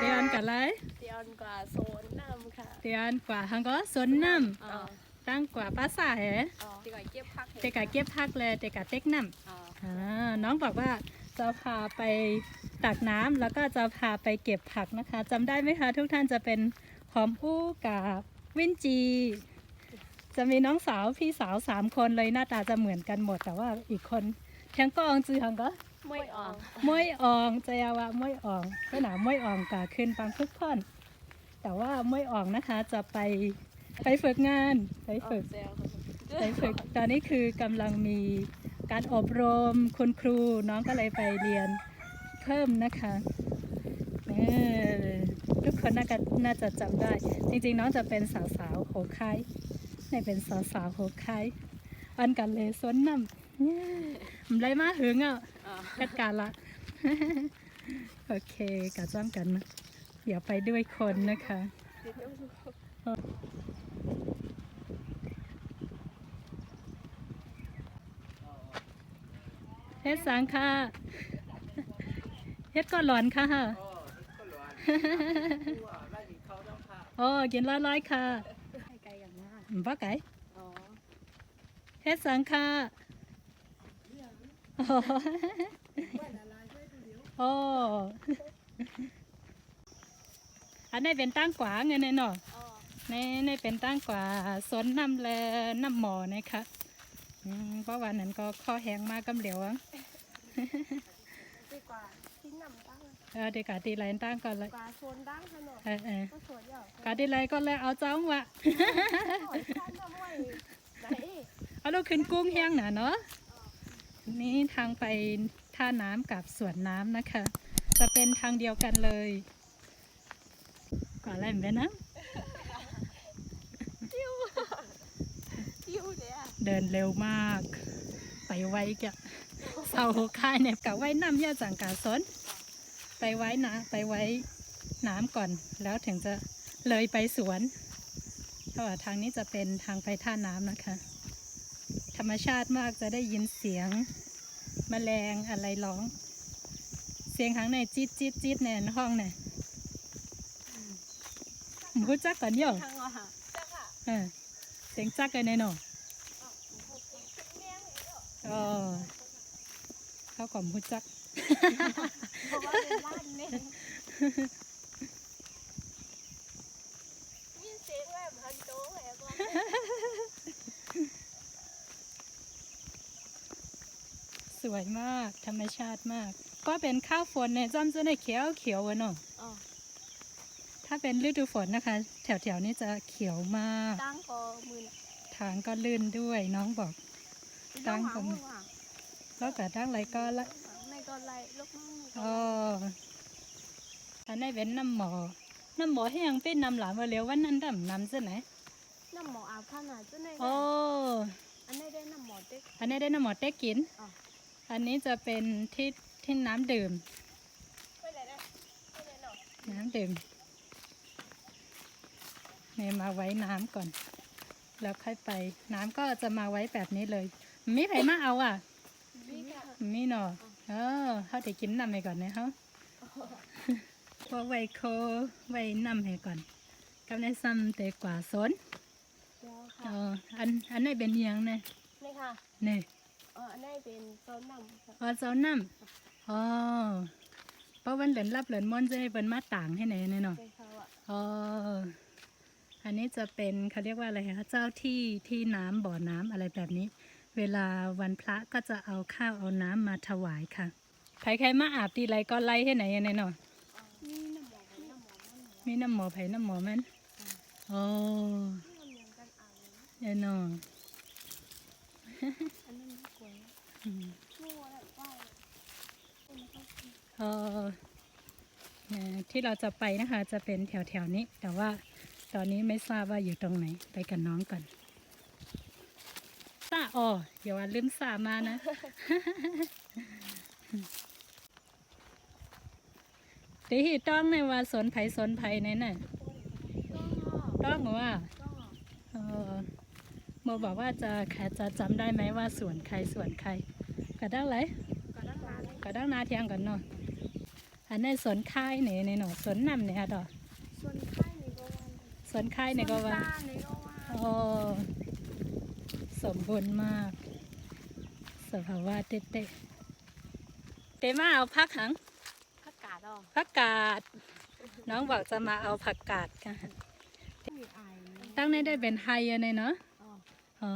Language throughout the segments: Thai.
เตียนกับอะไรเตียนกว่าโซนน้ำค่ะเตียนกว่าฮังก็สวนน้ำตั้งกว่าภาษาเหรอเด็กเก็บพักเด็กเก็บพักเลยเด็กเต็กน้ำน้องบอกว่าจะพาไปตักน้ำแล้วก็จะพาไปเก็บผักนะคะจำได้ไหมคะทุกท่านจะเป็นหอมอู้กับวินจีจะมีน้องสาวพี่สาว3 คนเลยหน้าตาจะเหมือนกันหมดแต่ว่าอีกคนเทียงก็องจือหังก็มวยอ่องจะยาวามวยอ่องก็หนามวยอ่องกับขึ้นบางทุกคนแต่ว่ามวยอ่องนะคะจะไปฝึกงานไปฝึกตอนนี้คือกำลังมีการอบรมคุณครูน้องก็เลยไปเรียนเพิ่มนะคะทุกคนน่าจะจำได้จริงๆน้องจะเป็นสาวโหคายนี่เป็นสาวโหคายอันกันเลยสวนน้ำมันไรมาหึงอ่ะกัดการละโอเคกะจ้ำกันนะเดี๋ยวไปด้วยคนนะคะเฮ็ดสังค่ะเฮ็ดก็หลอนค่ะโอ้กินร้อยค่ะไก่อย่างนี้บ้าไก่เฮ็ดสังค่ะโอ้อันนี้เป็นตั้งกว่าเงินเนาะนี่เป็นตั้งกว่าสนน้ำแลน้ำหมอนะคะเพราะวันนั้นก็ข้อแห้งมากกำเหลียวดีกว่าที่น้ำตั้งเด็กกาตีไรตั้งก่อนเลยกว่าโซนตั้งขนมก็สวยอยู่กาตีไรก็เลยเอาเจ้าวะเอาลูกขึ้นกุ้งแห้งหนาเนาะนี่ทางไปท่าน้ำกับสวนน้ำนะคะจะเป็นทางเดียวกันเลยก่อนอะไรเหมือนกันนะเดินเร็วมากไปไว้กะเสาค่ายเนี่ยกะไว้น้ำยาจังกาสนไปไว้น้ำก่อนแล้วถึงจะเลยไปสวนเพราะว่าทางนี้จะเป็นทางไปท่าน้ำนะคะธรรมชาติมากจะได้ยินเสียงแมลงอะไรร้องเสียงข้างในจี๊ดในห้องเนี่ยหมูจักกันเยอะเสียงจักกันในหนอเข้าก่อมหูจักเพราะว่าเป็นร้านเนี่ยยินเสียงแบบพันโต้แหละสวยมากธรรมชาติมากก็เป็นข้าวฝนเนี่ยจ้ำจะได้เขียวเนาะถ้าเป็นฤดูฝนนะคะแถวนี้จะเขียวมากตั้งก็มือทางก็ลื่นด้วยน้องบอกตั้งก็แล้วแต่ตั้งไรก็ละไม่ก็ไรลูกอันนี้เป็นน้ำหมอให้ยังเป็นน้ำหลานมาเร็ววันนั้นน้ำจะไหนน้ำหมออาบข้าวหนาจะไหนอันนี้ได้น้ำหมอเต็กกินอันนี้จะเป็นที่น้ำดื่มเนี่ยมาไว้น้ำก่อนแล้วค่อยไปน้ำก็จะมาไว้แบบนี้เลยมีใครมาเอาอ่ะมีเนาะเขาจะกินน้ำไปก่อนนะเขาพอไว้โคไว้น้ำให้ก่อนกำลังซ้ำแต่กว่าสนอันนี้เป็นยังไงนี่ค่ะนี่อันนี้เป็นเจ้าน้ำเจ้าน้ำเพราะวันเหลือนรับเหลือนม้อนจะให้เป็นมาต่างให้ไหนเนาะอันนี้จะเป็นเขาเรียกว่าอะไรคะเจ้าที่น้ำบ่อน้ำอะไรแบบนี้เวลาวันพระก็จะเอาข้าวเอาน้ำมาถวายค่ะใครมาอาบทีไรก็ไล่ให้ไหนเนาะมีน้ำหมอไผ่น้ำหมอมันเนาะที่เราจะไปนะคะจะเป็นแถวนี้แต่ว่าตอนนี้ไม่ทราบว่าอยู่ตรงไหนไปกับน้องก่อนซาอย่าว่าลืมซามานะตีหีต้องในว่าสนไผ่ในน่ะต้องว่าโมบอกว่าจะจำได้ไหมว่าสวนใครกระด้างไรกระด้างนาเทียงกันเนาะ อันนี้สวนค่ายเนี่ยในหนอสวนนำเนี่ยดอก ส่วนค่ายนี่ก็ว่า สวนค่ายเนี่ยก็ว่า ส่วนตานี่ก็ว่า โอ้สมบูรณ์มากสภาวะเต๊ะเต๊มาเอาผักหัง ผักกาดอ่ะ ผักกาดน้องบอกจะมาเอาผักกาดกัน มีไอ ตั้งนี้ได้เป็นไฮอะเนี่ยเนาะ อ๋อ อ๋อ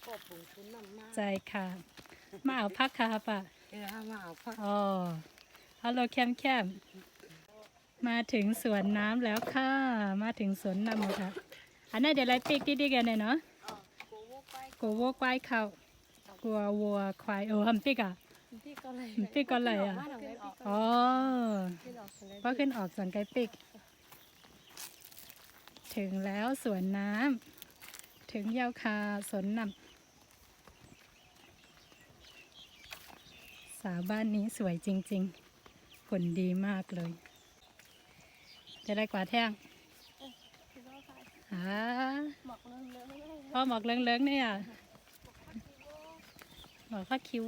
ก็ผงชุนน้ำมาก ใจค่ะมาเอาผักค่ะป่ะ มาเอาผัก อ๋อเอาเราแคมมาถึงสวนน้ำแล้วค่ะมาถึงสวนน้ำหมดค่ะอันนี้เดี๋ยวไรปีกดีๆกันเนี่ยเนาะ อ๋อโกโก้ไป กูวัวควายเขากลัววัวควายฮัมปิกอ่ะ พี่ก็เลย ปิกก็เลยอ่ะ อ๋อ พี่หลอกฉันเลย ก็ขึ้นออกสวนไก่ปิก ถึงแล้วสวนน้ำถึงยาวคาสวนน้ำสาวบ้านนี้สวยจริงๆผลดีมากเลย จะได้กว่าแท่ง พี่ก็ค่ะ อ่า หมอกเริ่มเลยไม่ได้ พ่อหมอกเลิงๆเนี่ยหมอกข้าคิว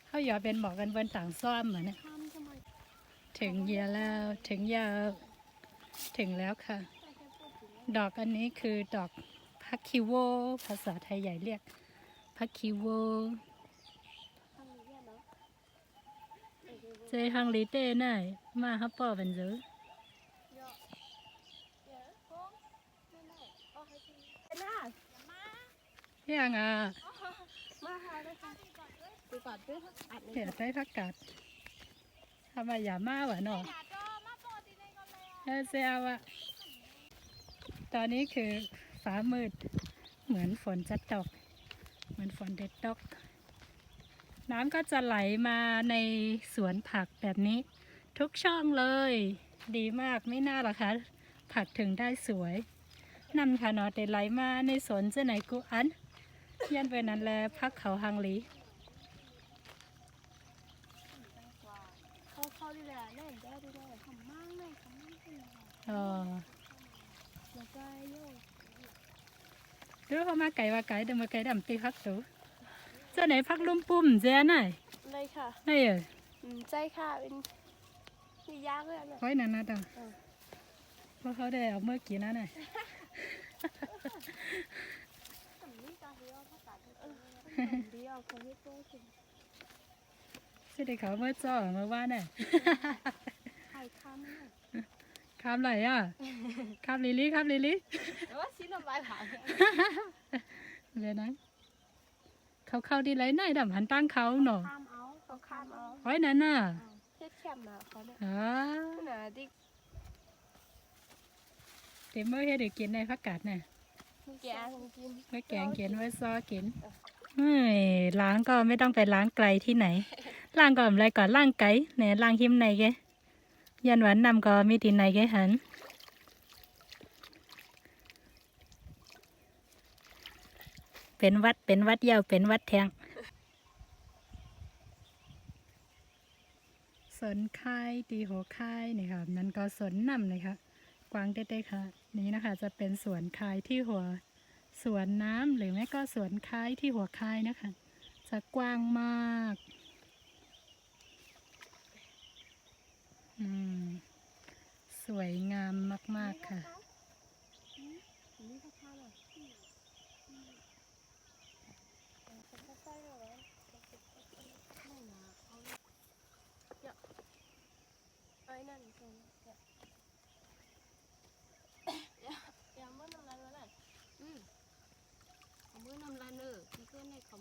เขาอย่าเป็นหมอกกันบนต่างซ่อมเหมือนเนี่ย ทำทำไม ถึงเยาแล้วถึงยาถึงแล้วค่ะ แต่แค่พูดถึง ดอกอันนี้คือดอกพักคิโวภาษาไทยใหญ่เรียกพักคิโว ทำนี้เนาะ เจฮังลีเต้น่ายมาฮับป่อเป็นเจอ เยอะเยอะโค้งไม่ได้อ๋อให้กินน่า ยังอ่ะ มาหาเลยค่ะดูก่อนด้วยอัดเลย เห็ดได้พักกัดทำไมอย่ามาหวะเนาะเซียวอะตอนนี้คือฟ้ามืดเหมือนฝนจะตกเหมือนฝนเด็ดตกน้ำก็จะไหลมาในสวนผักแบบนี้ทุกช่องเลย ดีมากไม่น่าหรอคะผักถึงได้สวยนำค่ะเนาะแต่ไหลมาในสวนจะไหนกูอันยันไปนั้นแลพักเขาฮังลี เขาดีแหละเล่นได้ดีเลยทำมั่งเลยทำมั่งขึ้นมา อ๋อ แล้วก็โยก หรือเขามาไก่ว่าไก่เดี๋ยวมาไก่ดำตีพักสูเจ้าไหนพักลุ่มปุ่มเจ้าไหน เลยค่ะ นี่เออ ใจค่ะเป็นมียากเลยนะ ไว้นานนะดังเพราะเขาได้เอาเมื่อกี้นั่นน่ะ สำนีตาเดียวภาษาเดียวคนที่ตัวถึง สิได้เขาเมื่อจ่อเมื่อว่าน่ะ ไข่ข้ามเนี่ย คำไหนอ่ะคำลิลี่คำลิลี่ แต่ว่าชิ้นละใบผ่าน เลยนะเขาเข้าดีไรไหนดำหันตั้งเขาหนอ ข้ามเอาเขาข้ามเอา ไว้นั่นน่ะ เทียบแคมมาเขาเนี่ย อ๋อ น่ะดิ เต็มเมื่อให้เด็กกินในพักกาดน่ะ แกงกิน ไว้แกงกินไว้ซอกินเฮ้ยล้างก็ไม่ต้องไปล้างไกลที่ไหนล้างก่อนอะไรก่อนล้างไก่เนี่ยล้างหิมในแกยันหวานนำก็มีตีนในแกหันเป็นวัดยาวเป็นวัดแทงสนค่ายตีโหค่ายนี่ค่ะนั่นก็สวนนำเลยค่ะกวางเต้ๆค่ะนี้นะคะจะเป็นสวนคายที่หัวสวนน้ำหรือไม่ก็สวนคายที่หัวคายนะคะจะกว้างมากสวยงามมากๆค่ะ นี่ก็ข้ามอ่ะไม่มาเขาเยอะไอ้นั่นคนอย่าเมื่อนำลายแล้วแหละเอามือนำลายเนอะพี่เพื่อนในเขา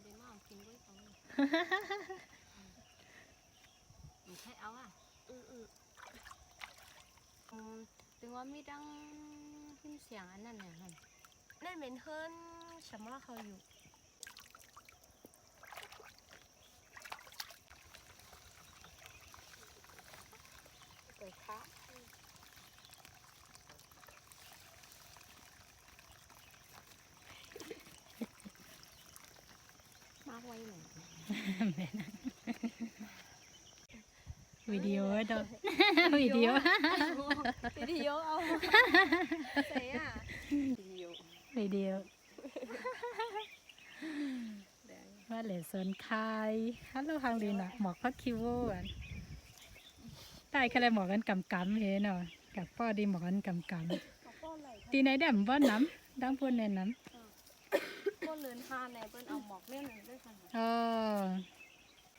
ได้มากินด้วยเขาไม่ใช่เอาอ่ะถึงว่ามีดังขึ้นเสียงอันนั้นเนี่ยนั่นเป็นเฮิร์นฉันว่าเขาอยู่เปิดค่ะมากไว้หน่อย วิดีโอดอกวิดีโอ วิดีโอเอาใส่อ่ะวิดีโอ วิดีโอ ว่าเหลสนคายฮัลโหลฮังลีน่ะหมอกพักคิวโวอ่ะใต้แค่ไรหมอกกันกำกำเฮเนาะกับพ่อดีหมอกกันกำกำตีไหนแดมบ้านน้ำดังพูนในน้ำ ก็เลือนหาในเปิ้นเอาหมอกเนี่ยนึงด้วยค่ะ อ๋อ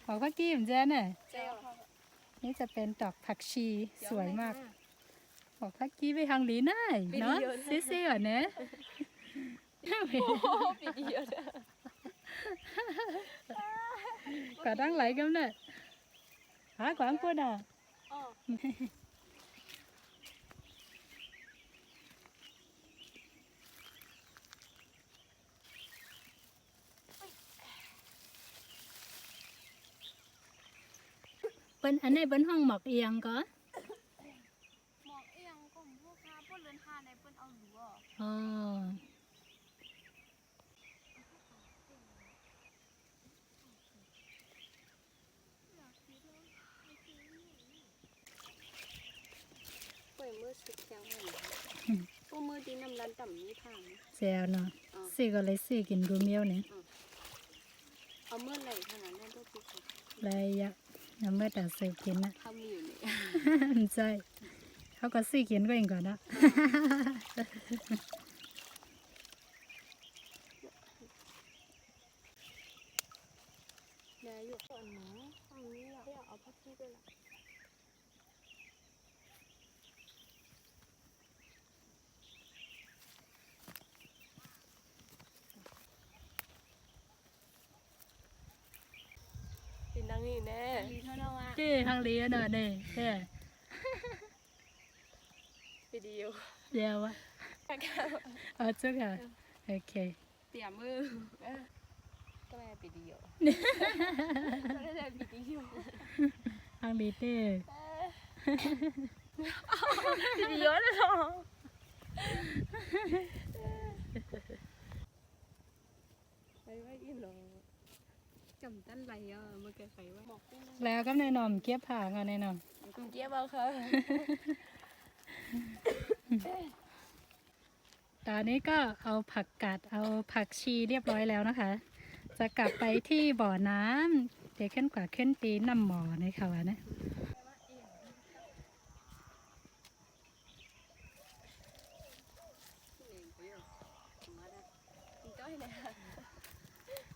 หมอกพักกี้ผมแจ้เนี่ย เจ้า นี่จะเป็นดอกผักชีสวยมากหมอกพักกี้ไปฮังลีน่ายเนาะซิๆอ่ะเนี่ย ปีเดียวเด้อก ว่าดังไหลกันเนี่ยหากวางพูดอ่ะ อ๋อ เป็นอันไหนเป็นห้องหมอกเอียงก็ หมอกเอียงก็พวกค้าเลือนหาในเปิ้นเอาหลัว อ๋อมือสุดจังเลยพวกมือดีน้ำร้านต่ำนี้ทาง เสียเนาะสี่ก็เลยสี่กินกูเมียวเนี่ย เอาเมื่อไหร่ขนาดนั้นก็คือ เลยอะยังไม่แต่ซื้อกินนะ เขามีอยู่นี่ ใช่เขาก็สี่กินก็เองก่อนนะ เดี๋ยวอยู่ก่อนเนาะตรงนี้อยากเอาพักที่ด้วยล่ะ กินดังนี้แน่ดีเท่านั้นว่ะ เจ้ทางเลี้ยเนาะเนี่ยเจ้ วิดีโอ เดี๋ยววะเอาจุกอ่ะโอเค เตรียมมือก็ไม่วิดีโอไม่ได้วิดีโอ ทางดีเต้ วิดีโอเลยเหรอไปไว้อีหลงจำตั้นไรอ่ะเมื่อกี้ใครว่าบอก แล้วก็ในนอมเก็บผักอ่ะในนอม คุณเจี๊ยบเอาค่ะ ตอนนี้ก็เอาผักกาดเอาผักชีเรียบร้อยแล้วนะคะ จะกลับไปที่บ่อน้ำเดี๋ยวขึ้นกว่าขึ้นตีน้ำหมอในค่ะวะนะ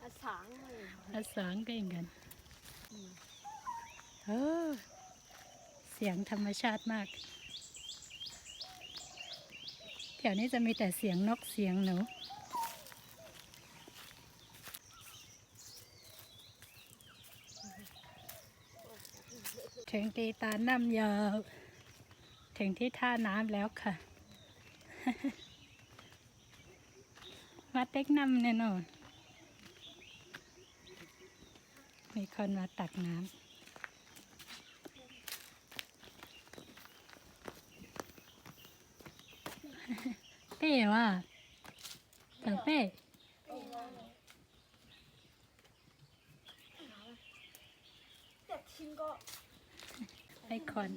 อาสางเลย อาสางก็อย่างกันเออเสียงธรรมชาติมากแถวนี้จะมีแต่เสียงนกเสียงหนูถึงตีตาน้ำยาวถึงที่ท่าน้ำแล้วค่ะ มาเต็กน้ำแน่นอนมีคนมาตักน้ำเป้ว่ะถังเป้ไอคอน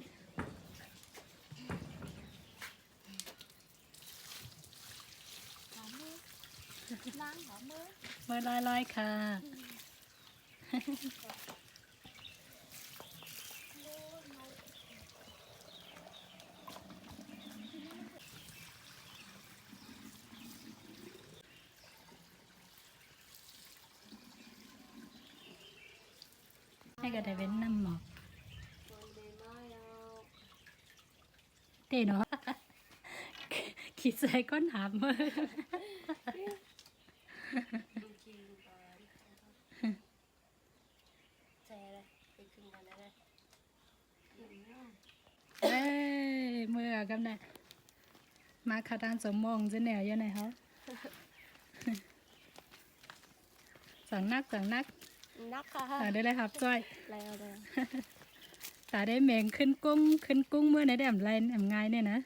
ล้างหัวมือ มือลอยๆค่ะ ให้ก็ได้เป็นน้ำหมอกเต้เนาะ ขีดใส่ก้นหามมือ แซ่เลยไปขึ้นกันเลย เอ้ยมือกำเนิดมาขาดานสมมองจะแนวยังไงเขาสั่งนักนักค่ะ ได้เลยครับจ้อย แล้วเลย ตาได้แมงขึ้นกุ้งเมื่อในแดมไรแอมง่ายเนี่ยนะ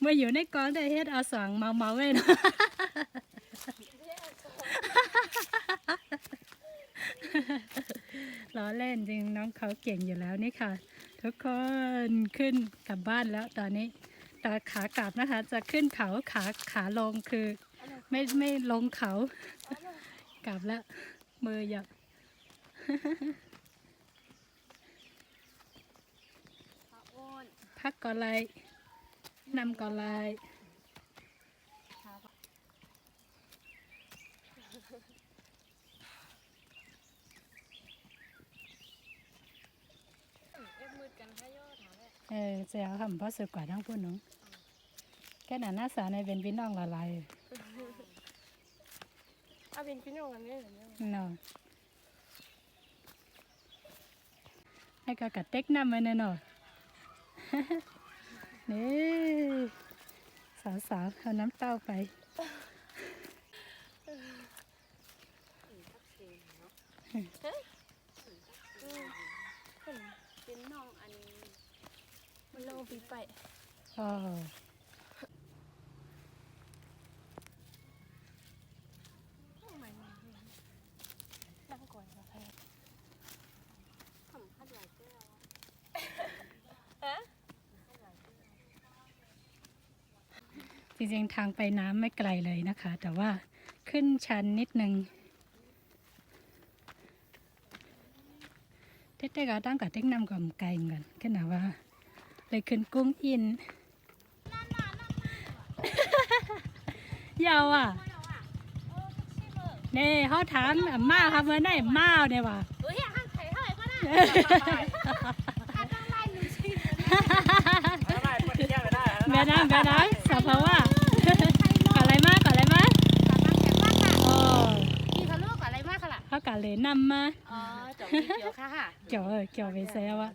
เมื่ออยู่ในกองได้เฮ็ดเอาสองเมาเลยนะ ล้อเล่นจริงน้องเขาเก่งอยู่แล้วนี่ค่ะ ทุกคนขึ้นกลับบ้านแล้วตอนนี้แต่ขากลับนะคะ จะขึ้นเขาขาลงคือ ไม่ลงเขา กลับแล้วมือหยับ พักก่อนเลยนำก่อนเลยเสียทำเพราะสึกกว่าทั้งพูดน้องแค่นั้นหน้าสาในเป็นพี่น้องละลายเป็นพี่น้องกันเนี่ยเนาะให้กระเต็กน้ำไว้แน่นอนนี่สาวๆเอาน้ำเต้าไปเป็นน้องอันมันลงปีไปอ๋อนั่งก่อนค่ะทำข้าวใหญ่เจ้าจริงๆทางไปน้ำไม่ไกลเลยนะคะ แต่ว่าขึ้นชันนิดนึงเต้ๆก็ตั้งกับเต็กน้ำกับไก่เหมือนกันแค่ไหนว่าเลยขึ้นกุ้งอินยาวอ่ะนี่เขาถามม่าครับเมื่อไหร่ม่าเนี่ยว่ะแม่น้ำสับเพราะว่าก่อนอะไรมากก่อนอะไรมากอ๋อเขากะเลยนำมาเกี่ยวไปแซวอ่ะ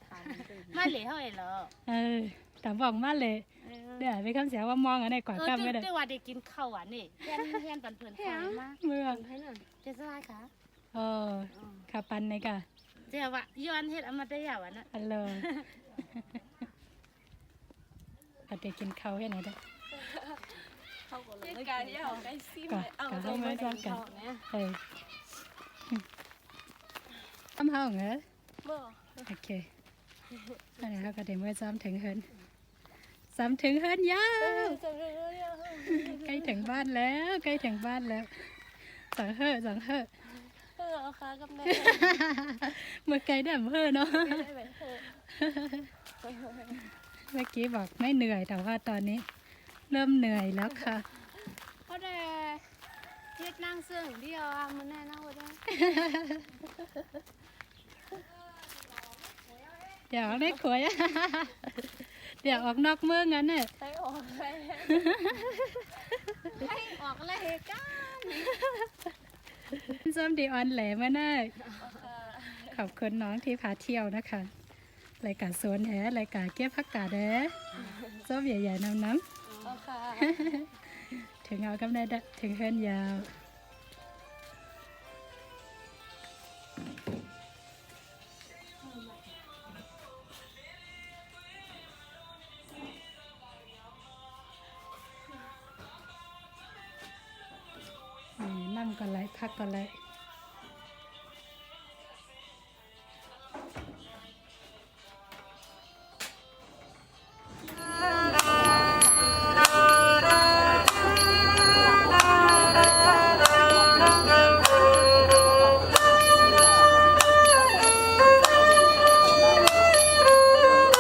แต่บอกมาเลยเดี๋ยวไปคำเสียว่ามองอะไรก่อนกลับไม่ได้ว่าได้กินข้าวหวานนี่เฮียนปันเพื่อนข้าวมากเมื่อเจ๊สลายค่ะขาปันในกะเจ้าว่าย้อนเฮ็ดเอามาได้ยาวนะอันเลยเอาเด็กกินข้าวให้ไหนได้การที่เอาได้ซิมเอาไปไม่ซ้ำกันทำห้องเหรอโอเคอันนี้เขาก็เดี๋ยวเมื่อซ้ำถึงเฮิร์นยาวใกล้ถึงบ้านแล้วสั่งเค่ะกับแม่เมื่อไกลได้เนาะเมื่อกี้บอกไม่เหนื่อยแต่ว่าตอนนี้เริ่มเหนื่อยแล้วค่ะเพราะแต่เฮ็ดนั่งเสื่องเดียวมันแน่นั่งบ่ได้เดี๋ยวได้ขวยเดี๋ยวออกนอกเมืองงั้นเนี่ยให้ออกเลยกันส้มดีออนแหลมาได้ขอบคุณน้องที่พาเที่ยวนะคะรายการสวนแหรายการเก็บผักกาดแหส้มใหญ่ๆน้ำถึงเอากำได้ถึงเฮิร์นยาวนั่งก่อนเลยพักก่อนเลย